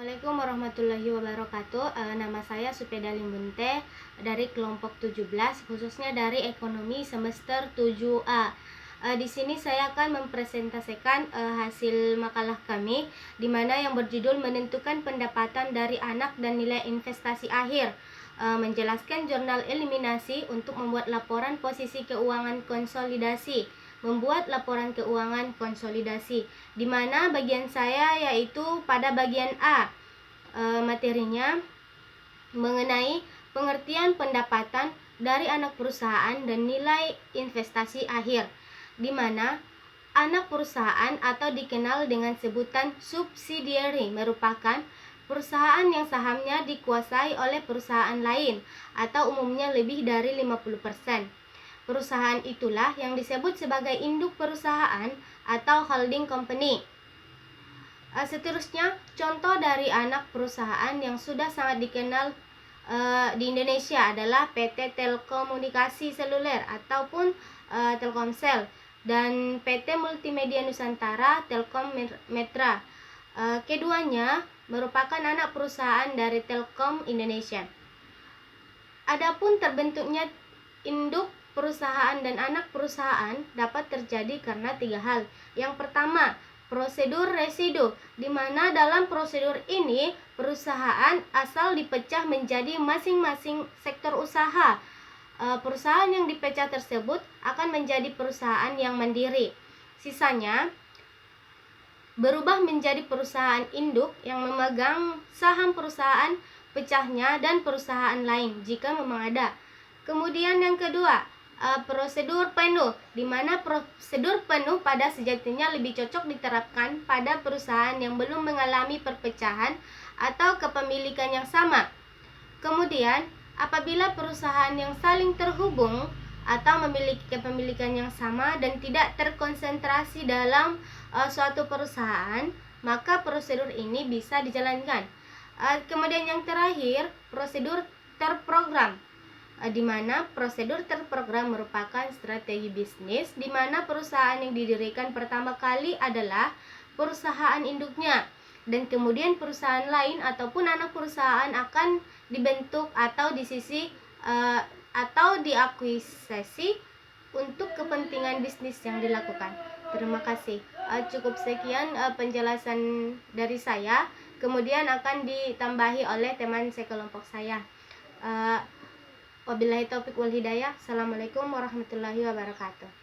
Assalamualaikum warahmatullahi wabarakatuh. Nama saya Supeda Limbunte dari kelompok 17, khususnya dari ekonomi semester 7A. Di sini saya akan mempresentasikan hasil makalah kami, di mana yang berjudul menentukan pendapatan dari anak dan nilai investasi akhir. Menjelaskan jurnal eliminasi untuk membuat laporan posisi keuangan konsolidasi. Membuat laporan keuangan konsolidasi, di mana bagian saya yaitu pada bagian A. Materinya mengenai pengertian pendapatan dari anak perusahaan dan nilai investasi akhir, di mana anak perusahaan atau dikenal dengan sebutan subsidiary merupakan perusahaan yang sahamnya dikuasai oleh perusahaan lain atau umumnya lebih dari 50%. Perusahaan itulah yang disebut sebagai induk perusahaan atau holding company. Seterusnya, contoh dari anak perusahaan yang sudah sangat dikenal di Indonesia adalah PT Telekomunikasi Seluler ataupun Telkomsel dan PT Multimedia Nusantara Telkom Metra. Keduanya merupakan anak perusahaan dari Telkom Indonesia. Adapun terbentuknya induk perusahaan dan anak perusahaan dapat terjadi karena 3 hal. Yang pertama, prosedur residu, di mana dalam prosedur ini perusahaan asal dipecah menjadi masing-masing sektor usaha. Perusahaan yang dipecah tersebut akan menjadi perusahaan yang mandiri. Sisanya berubah menjadi perusahaan induk yang memegang saham perusahaan pecahnya dan perusahaan lain jika memang ada. Kemudian yang kedua, prosedur penuh, di mana prosedur penuh pada sejatinya lebih cocok diterapkan pada perusahaan yang belum mengalami perpecahan atau kepemilikan yang sama. Kemudian, apabila perusahaan yang saling terhubung atau memiliki kepemilikan yang sama dan tidak terkonsentrasi dalam suatu perusahaan, maka prosedur ini bisa dijalankan. Kemudian yang terakhir, prosedur terprogram, di mana prosedur terprogram merupakan strategi bisnis di mana perusahaan yang didirikan pertama kali adalah perusahaan induknya, dan kemudian perusahaan lain ataupun anak perusahaan akan dibentuk atau diakuisisi untuk kepentingan bisnis yang dilakukan. Terima kasih. Cukup sekian penjelasan dari saya. Kemudian akan ditambahi oleh teman sekelompok saya. Wabillahi taufiq wal hidayah. Assalamualaikum warahmatullahi wabarakatuh.